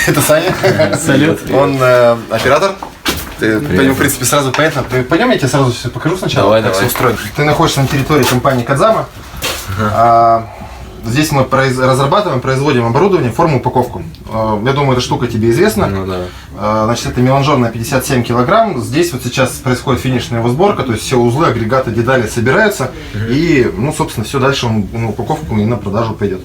Это Саня. Салют. Он оператор. Ты, по нему, в принципе, сразу понятно. Пойдем, я тебе сразу все покажу сначала, как все устроено. Ты находишься на территории компании Кодзама. Здесь мы разрабатываем, производим оборудование, форму, упаковку. Я думаю, эта штука тебе известна. Ну, да. Значит, это меланжер на 57 килограмм. Здесь вот сейчас происходит финишная его сборка, то есть все узлы, агрегаты, детали собираются. И, ну, собственно, все дальше он на упаковку и на продажу пойдет.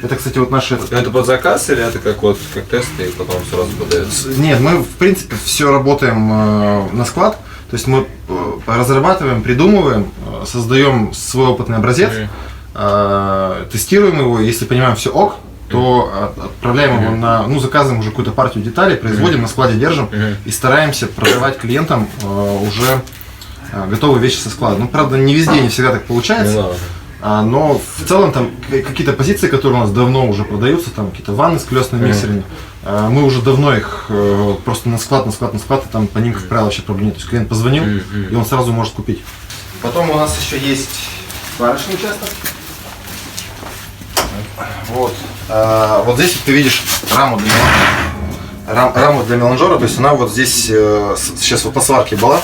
Это, кстати, вот наши... Это под заказ или это как вот как тесты и потом сразу подается? Нет, мы, в принципе, все работаем на склад. То есть мы разрабатываем, придумываем, создаем свой опытный образец. Тестируем его, если понимаем все ок, то отправляем его на, ну, заказываем уже какую-то партию деталей, производим, на складе держим и стараемся продавать клиентам уже готовые вещи со склада. Ну, правда, не везде, не всегда так получается, но в целом там какие-то позиции, которые у нас давно уже продаются, там какие-то ванны с колесными миксерами, мы уже давно их просто на склад, и там по ним, как правило, вообще проблем нет. То есть клиент позвонил, и он сразу может купить. Потом у нас еще есть сварочный участок. Вот. Вот здесь ты видишь раму для меланжера, то есть она вот здесь сейчас вот по сварке была,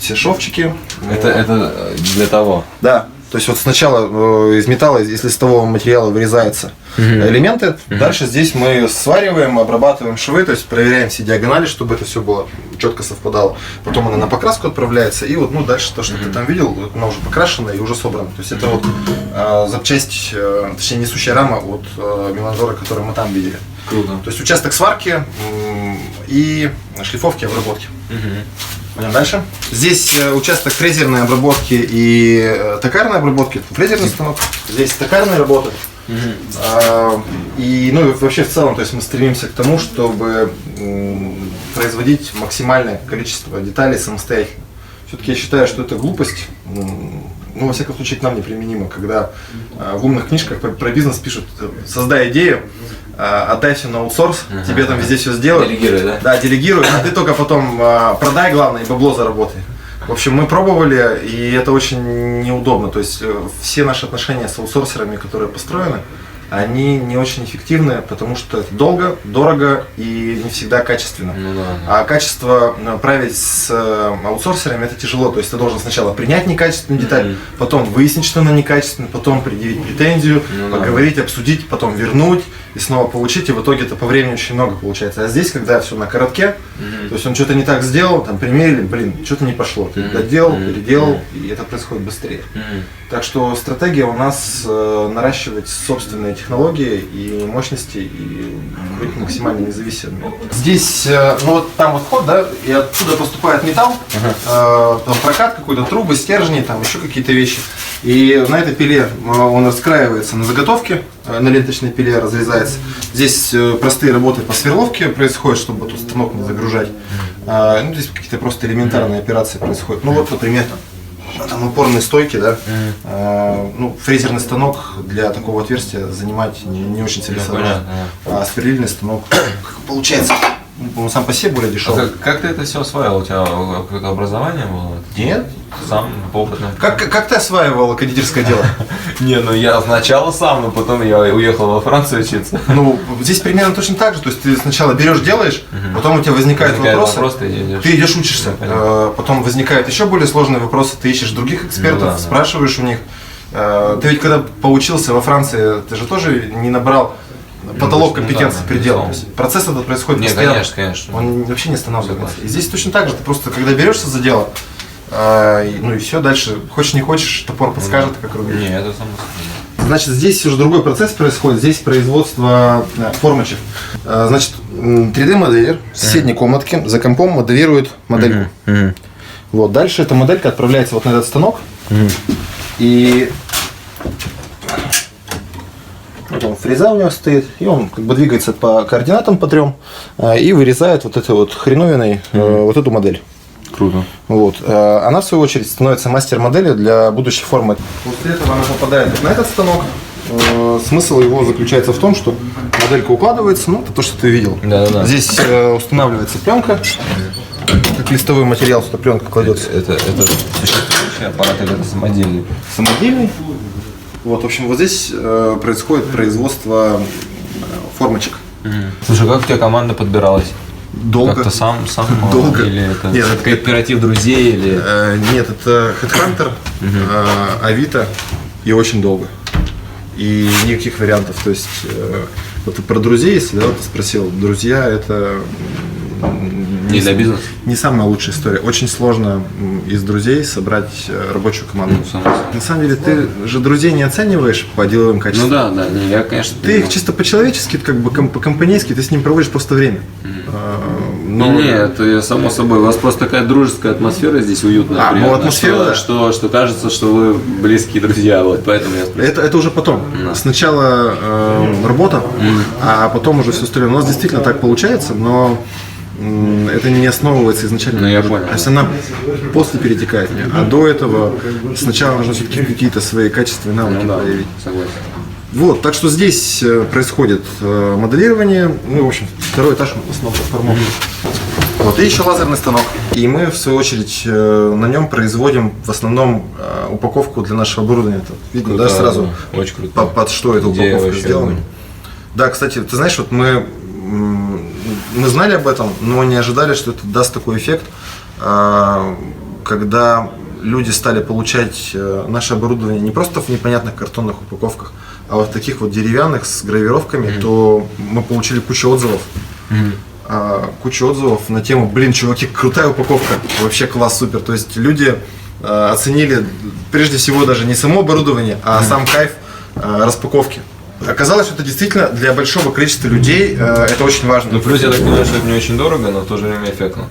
все шовчики. Это для того? Да. То есть вот сначала из металла, из листового материала вырезаются элементы, дальше здесь мы свариваем, обрабатываем швы, то есть проверяем все диагонали, чтобы это все было четко совпадало. Потом она на покраску отправляется, и вот, ну, дальше то, что ты там видел, она уже покрашена и уже собрана. То есть это вот запчасть, точнее несущая рама от меланжера, который мы там видели. Круто. То есть участок сварки и шлифовки, обработки. Пойдем дальше. Здесь участок фрезерной обработки и токарной обработки. Фрезерный станок. Здесь токарные работы. И, ну, и вообще в целом, то есть мы стремимся к тому, чтобы производить максимальное количество деталей самостоятельно. Все-таки я считаю, что это глупость. Ну, во всяком случае, к нам неприменимо, когда в умных книжках про бизнес пишут: создай идею, отдай все на аутсорс, тебе там везде все сделают. Делегируй, да? Да, делегируй, а ты только потом продай, главное, и бабло заработай. В общем, мы пробовали, и это очень неудобно. То есть все наши отношения с аутсорсерами, которые построены, они не очень эффективны, потому что это долго, дорого и не всегда качественно. Ну, да. А качество править с аутсорсерами — это тяжело. То есть ты должен сначала принять некачественную деталь, потом выяснить, что она некачественная, потом предъявить претензию, поговорить, обсудить, потом вернуть и снова получить. И в итоге это по времени очень много получается. А здесь, когда все на коротке, то есть он что-то не так сделал, там примерили, блин, что-то не пошло. Ты доделал, переделал, и это происходит быстрее. Так что стратегия у нас наращивать собственные технологии и мощности и быть максимально независимыми. Здесь, ну вот там вот вход, да, и оттуда поступает металл, там прокат какой-то, трубы, стержни, там еще какие-то вещи. И на этой пиле он раскраивается на заготовке, на ленточной пиле разрезается. Здесь простые работы по сверловке происходят, чтобы тут станок не загружать. Ну, здесь какие-то просто элементарные операции происходят. Ну вот, например, там опорные стойки, да, ну, фрезерный станок для такого отверстия занимать не очень целесообразно, а сверлильный станок, как получается, он сам по себе более дешевый. Как ты это все осваивал? У тебя какое-то образование было? Нет. Сам опытно? Как ты осваивал кондитерское дело? Не, ну я сначала сам, но потом я уехал во Францию учиться. Ну, здесь примерно точно так же, то есть ты сначала берешь, делаешь, потом у тебя возникают вопросы, ты идешь учишься, потом возникают еще более сложные вопросы, ты ищешь других экспертов, спрашиваешь у них. Ты ведь когда поучился во Франции, ты же тоже не набрал потолок компетенции, предел. Процесс этот происходит постоянно. Конечно. Он вообще не останавливается. И здесь точно так же, ты просто когда берешься за дело, ну и все, дальше, хочешь не хочешь, топор подскажет, как рубить. Не, это само собой. Значит, здесь уже другой процесс происходит, здесь производство формочек. Значит, 3D-моделер в соседней комнатке за компом моделирует модельку. Вот, дальше эта моделька отправляется вот на этот станок. И вот он, фреза у него стоит, и он как бы двигается по координатам по трем и вырезает вот этой вот хреновиной вот эту модель. Круто. Вот. Она, в свою очередь, становится мастер-моделью для будущей формы. После этого она попадает на этот станок. Смысл его заключается в том, что моделька укладывается, ну, это то, что ты видел. Да. Здесь устанавливается пленка, как листовой материал, сюда пленка кладется. Это существующий аппарат или это самодельный? Самодельный. Вот, в общем, вот здесь происходит производство формочек. Слушай, как у тебя команда подбиралась? Долго. Как-то сам Долго. Или это Нет, всё-таки кооператив друзей, или... Нет, это Headhunter, Авито и очень долго. И никаких вариантов. То есть, вот про друзей, если да, ты спросил, друзья это Не для бизнеса? не самая лучшая история. Очень сложно из друзей собрать рабочую команду. На самом деле, ты же друзей не оцениваешь по деловым качествам. Ну да, не, я, конечно, Ты их чисто по-человечески, как бы по-компанейски, ты с ним проводишь просто время. Но... Не, это само собой. У вас просто такая дружеская атмосфера здесь уютная, приятная, ну атмосфера, что кажется, что вы близкие друзья. Вот поэтому я спросил. Это уже потом. Сначала работа, а потом уже все остальное. У нас действительно так получается, но это не основывается изначально. Ну, я понял. То есть она после перетекает. А до этого сначала нужно все-таки какие-то свои качества и навыки проявить. Согласен. Вот, так что здесь происходит моделирование, ну, в общем, второй этаж основной формовки. Вот, и еще лазерный станок. И мы, в свою очередь, на нем производим в основном упаковку для нашего оборудования. Это видно, да, сразу очень круто. под что эта упаковка сделана. Да, кстати, ты знаешь, вот мы знали об этом, но не ожидали, что это даст такой эффект, когда люди стали получать наше оборудование не просто в непонятных картонных упаковках, а вот в таких вот деревянных с гравировками, то мы получили кучу отзывов. Кучу отзывов на тему, блин, чуваки, крутая упаковка, вообще класс, супер. То есть люди оценили прежде всего даже не само оборудование, а сам кайф распаковки. Оказалось, что это действительно для большого количества людей это очень важно. Ну, плюс я так понимаю, что это не очень дорого, но в то же время эффектно.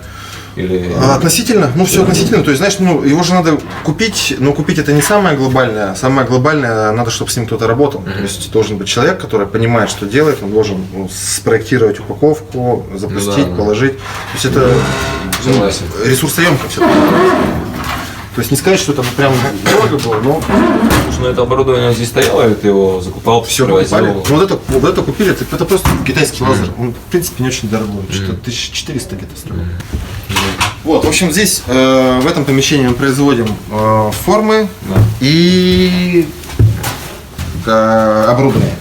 Или... Относительно, ну все относительно, то есть, знаешь, ну его же надо купить, но купить это не самое глобальное надо, чтобы с ним кто-то работал. То есть должен быть человек, который понимает, что делает, он должен спроектировать упаковку, запустить, положить. То есть это ресурсоемко все. То есть не сказать, что это прям дорого было, но... Слушай, ну это оборудование здесь стояло, и ты его закупал, все покупали. Ну вот это купили, это просто китайский лазер. Он, в принципе, не очень дорогой, что-то 1400 где-то стоит. Вот, в общем, здесь, в этом помещении мы производим формы и оборудование.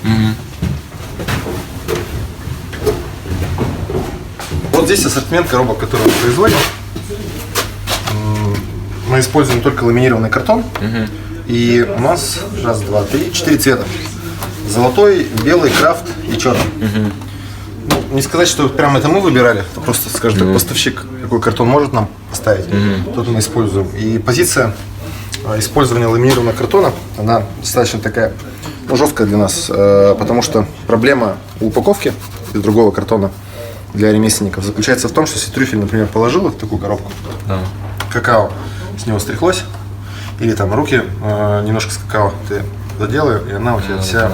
Вот здесь ассортимент коробок, которые мы производим. Мы используем только ламинированный картон. И у нас раз, два, три, 4 цвета. Золотой, белый, крафт и черный. Ну, не сказать, что прям это мы выбирали, это просто, скажем так, поставщик какой картон может нам поставить, тот мы используем. И позиция использования ламинированного картона, она достаточно такая, ну, жесткая для нас, потому что проблема у упаковки из другого картона для ремесленников заключается в том, что если трюфель, например, положил в такую коробку, какао с него стряхлось, или там руки немножко с какао ты задел, и она у тебя вся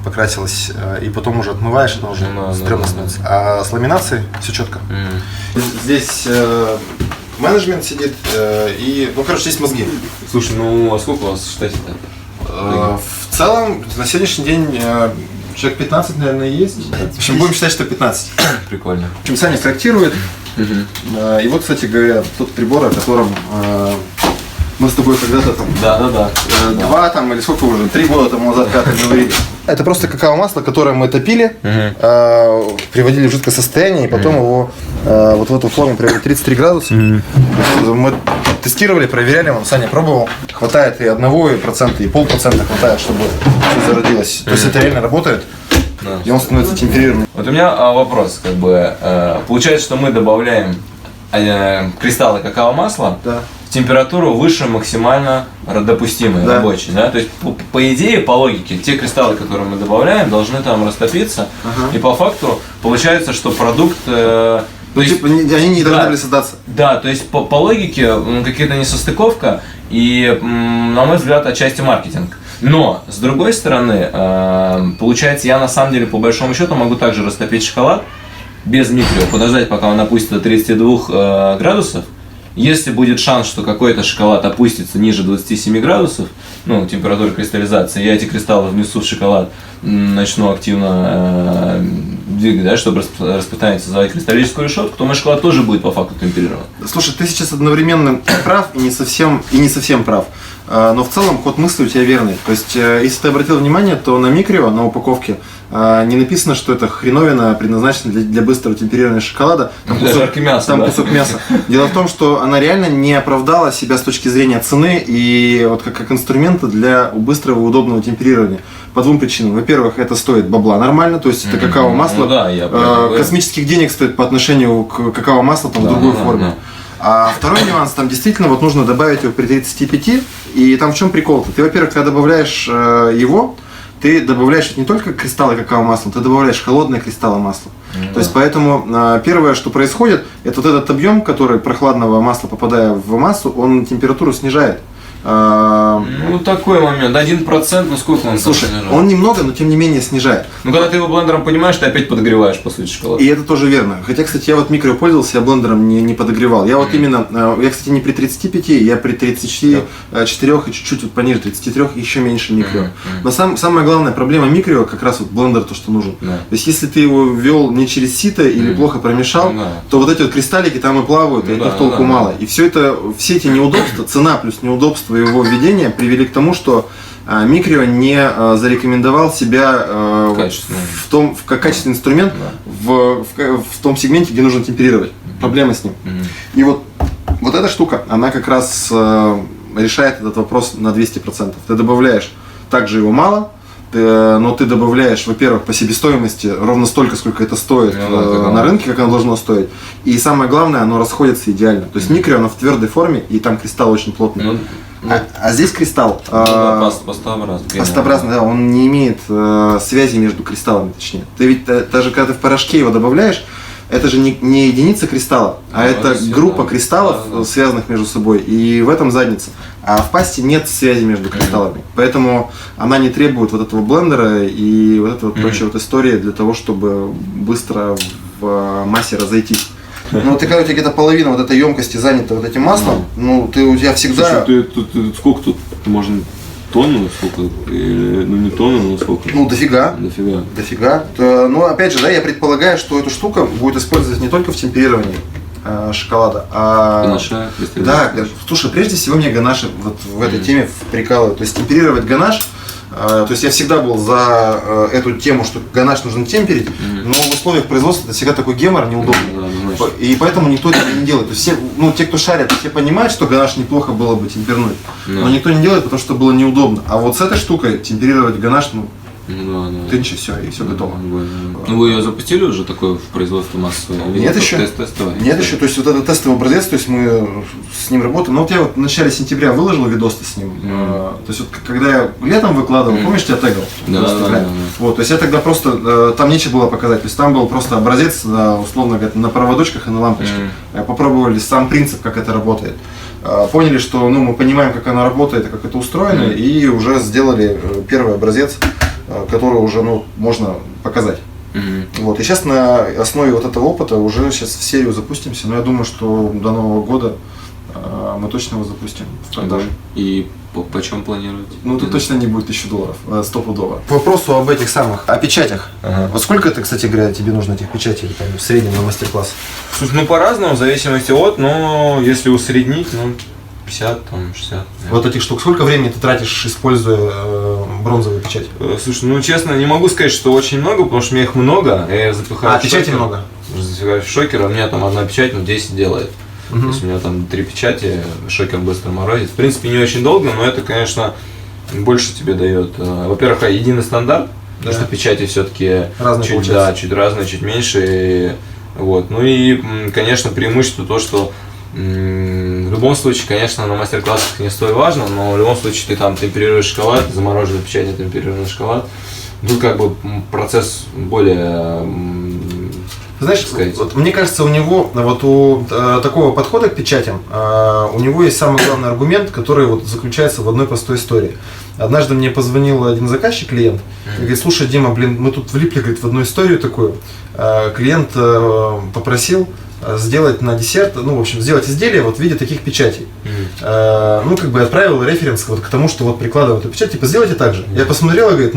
покрасилась, и потом уже отмываешь, она уже стрёмно становится. А с ламинацией все четко. Здесь менеджмент сидит, и, ну, короче, здесь мозги. Слушай, ну а сколько у вас в штате-то? В целом, на сегодняшний день человек 15, наверное, есть. В общем, будем считать, что 15. Прикольно. В общем, Саня проектирует. И вот, кстати говоря, тот прибор, о котором мы с тобой когда-то там... Да. 2 там, или сколько уже, 3 года тому назад как-то говорили. Это просто какао-масло, которое мы топили, приводили в жидкое состояние, и потом его вот в эту форму привели 33 градуса. Мы тестировали, проверяли, Саня пробовал. Хватает и 1%, и 0,5% хватает, чтобы все зародилось. То есть это реально работает, и он становится темперированным. Вот у меня вопрос, как бы, получается, что мы добавляем кристаллы какао-масла в температуру выше максимально допустимой, рабочей, да? То есть, по идее, по логике, те кристаллы, которые мы добавляем, должны там растопиться, и по факту получается, что продукт... Ну, типа, они не должны были создаться. Да, то есть, по логике, какая-то несостыковка, и, на мой взгляд, отчасти маркетинг. Но, с другой стороны, получается, я на самом деле, по большому счету, могу также растопить шоколад без микро, подождать, пока он опустится до 32 градусов. Если будет шанс, что какой-то шоколад опустится ниже 27 градусов, ну, температура кристаллизации, я эти кристаллы внесу в шоколад, начну активно двигать, да, чтобы распространить, создавать кристаллическую решетку, то мой шоколад тоже будет по факту темперирован. Слушай, ты сейчас одновременно прав и не совсем прав. Но в целом ход мысли у тебя верный. То есть, если ты обратил внимание, то на микро, на упаковке, не написано, что это хреновина предназначена для быстрого темперирования шоколада. Там Для жарки мяса, там да. кусок мяса. Дело в том, что она реально не оправдала себя с точки зрения цены и вот как инструмента для быстрого и удобного темперирования. По двум причинам. Во-первых, это стоит бабла нормально, то есть это какао-масло. Ну да, я понимаю. Космических денег стоит по отношению к какао-маслу там, в другой форме. А второй нюанс, там действительно вот нужно добавить его при 35, и там в чем прикол-то? Ты, во-первых, когда добавляешь его, ты добавляешь не только кристаллы какао-масла, ты добавляешь холодные кристаллы масла. То есть поэтому первое, что происходит, это вот этот объем, который прохладного масла, попадая в массу, он температуру снижает. Ну, такой момент. 1%, ну сколько он? Слушай, он немного, но тем не менее снижает. Ну, когда ты его блендером понимаешь, ты опять подогреваешь, по сути, шоколад. И это тоже верно. Хотя, кстати, я вот микро пользовался, я блендером не подогревал. Я вот именно, я, кстати, не при 35, я при 34 и чуть-чуть вот пониже 33, еще меньше микро. Но самая главная проблема микро, как раз вот блендер, то, что нужен. То есть, если ты его ввел не через сито или плохо промешал, то вот эти вот кристаллики там и плавают, и от них толку мало. И все эти неудобства, цена плюс неудобства его введения привели к тому, что микро не зарекомендовал себя как качественный инструмент в том сегменте, где нужно темперировать. Проблема с ним. И вот эта штука, она как раз решает этот вопрос на 200%. Ты добавляешь также его мало, но ты добавляешь, во-первых, по себестоимости ровно столько, сколько это стоит на рынке, как оно должно стоить. И самое главное, оно расходится идеально. То есть микро, оно в твердой форме, и там кристалл очень плотный. А здесь кристалл пастообразный, да, он не имеет связи между кристаллами, точнее. Ты ведь даже когда ты в порошке его добавляешь, это же не единица кристалла, а это группа кристаллов, связанных между собой, и в этом задница. А в пасте нет связи между кристаллами, поэтому она не требует вот этого блендера и вот этой вот прочей вот истории для того, чтобы быстро в массе разойтись. Ну, ты когда у тебя где-то половина вот этой емкости занята вот этим маслом, у тебя всегда... Слушай, сколько тут можно? Тонну, сколько? Ну не тонну, но сколько? Ну дофига. Дофига. Ну опять же, да, я предполагаю, что эту штуку будет использовать не только в темперировании шоколада, а... Ганаша, да, слушай, прежде всего мне ганаши вот в этой теме прикалывают. То есть темперировать ганаш, то есть я всегда был за эту тему, что ганаш нужно темперить, но в условиях производства это всегда такой гемор неудобный. И поэтому никто это не делает. То есть все, те, кто шарят, все понимают, что ганаш неплохо было бы темпернуть, но никто не делает, потому что было неудобно. А вот с этой штукой темперировать ганаш, ты ничего, все, и все готово. Ну вы ее запустили уже такое в производство массовое? Нет еще. Нет еще, то есть вот этот тестовый образец, то есть мы с ним работаем. Но вот я вот в начале сентября выложил видос с ним. То есть вот когда я летом выкладывал, помнишь, я тегал? Да. Вот, то есть я тогда просто, там нечего было показать, то есть там был просто образец, условно говоря, на проводочках и на лампочках. Попробовали сам принцип, как это работает. Поняли, что мы понимаем, как оно работает и как это устроено, и уже сделали первый образец, который уже можно показать. Вот. И сейчас на основе вот этого опыта уже сейчас в серию запустимся, но я думаю, что до Нового года мы точно его запустим в продажу. И почем планируете? Тут точно не будет $1000, стопудово. К вопросу об этих самых, о печатях. Вот сколько это, кстати говоря, тебе нужно этих печатей там, в среднем на мастер-класс? Слушай, по-разному, в зависимости от, но если усреднить, 50, 60. Вот этих штук. Сколько времени ты тратишь, используя бронзовую печать? Слушай, честно, не могу сказать, что очень много, потому что у меня их много, я запихаю в печати шокер. много? Запихаю в шокер, а у меня там одна печать, 10 делает. То есть у меня там 3 печати, шокер быстро морозит. В принципе, не очень долго, но это, конечно, больше тебе дает. Во-первых, единый стандарт, потому что печати все-таки чуть разные, чуть меньше. Вот. Ну и, конечно, преимущество то, что в любом случае, конечно, на мастер-классах не столь важно, но в любом случае ты там темперируешь шоколад, замороженный печатью темперированный шоколад. Тут как бы процесс более... Знаешь, вот, мне кажется, у него, вот у такого подхода к печатям, у него есть самый главный аргумент, который вот заключается в одной простой истории. Однажды мне позвонил один заказчик, клиент, и говорит: слушай, Дима, мы тут влипли, говорит, в одну историю такую. Клиент попросил сделать на десерт, сделать изделие вот в виде таких печатей. Отправил референс вот к тому, что вот прикладываю эту печать, сделайте так же. Я посмотрел и говорит,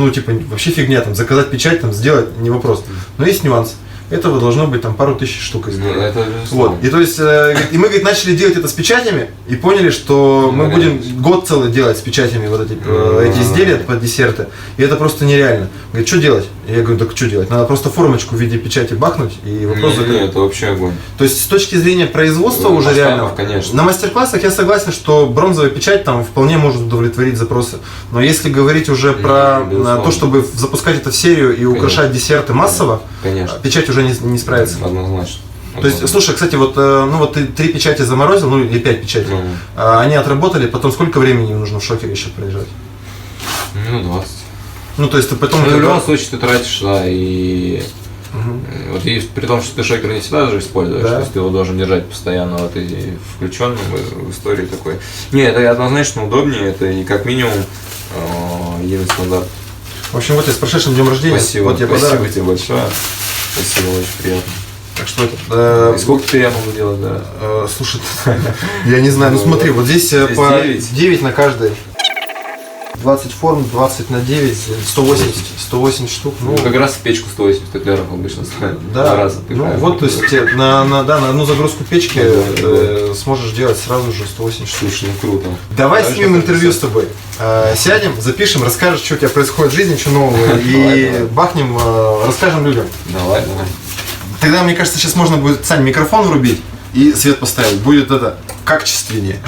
вообще фигня, заказать печать, сделать не вопрос. Но есть нюанс. Этого должно быть пару тысяч штук изделий. Вот. И то есть, и мы, говорит, начали делать это с печатями и поняли, что мы будем год целый делать с печатями вот эти изделия под десерты. И это просто нереально. Говорит, что делать? И я говорю, так что делать? Надо просто формочку в виде печати бахнуть и вопрос закрыт. Это вообще огонь. То есть с точки зрения производства Ну, уже масштабов, реально. конечно. На мастер-классах я согласен, что бронзовая печать там вполне может удовлетворить запросы. Но если говорить уже про безусловно. то, чтобы запускать это в серию и украшать десерты массово, Конечно. печать уже не справится. Однозначно. То есть, слушай, кстати, вот, ну вот ты 3 печати заморозил, ну или 5 печатей, они отработали, потом сколько времени им нужно в шокере еще пролежать? Ну, 20. Ну, то есть ты потом... Ну, в любом случае ты тратишь, да, и... Вот и при том, что ты шокер не всегда же используешь, Да. то есть ты его должен держать постоянно вот и включенным в истории такой. Не, это однозначно удобнее, это и как минимум единый стандарт. В общем, вот я с прошедшим днем рождения. Спасибо, Вот тебе спасибо подарок. тебе большое. Спасибо, очень приятно. Так что это... И сколько теперь я могу делать, да? Слушай, я не знаю, ну смотри, вот здесь по 9. 9 на каждой. 20 форм, 20 на 9, 180 штук. Ну, как раз в печку 180 эклеров обычно ставят. Да, Два раза ну такая. вот, то есть на одну загрузку печки сможешь делать сразу же 180 штук. Слушай, ну круто. Давай Давай снимем что-то интервью с тобой. Сядем, запишем, расскажешь, что у тебя происходит в жизни, что нового, и давай. бахнем, расскажем людям. Давай. Тогда, мне кажется, сейчас можно будет, Сань, микрофон врубить и свет поставить. Будет это качественнее.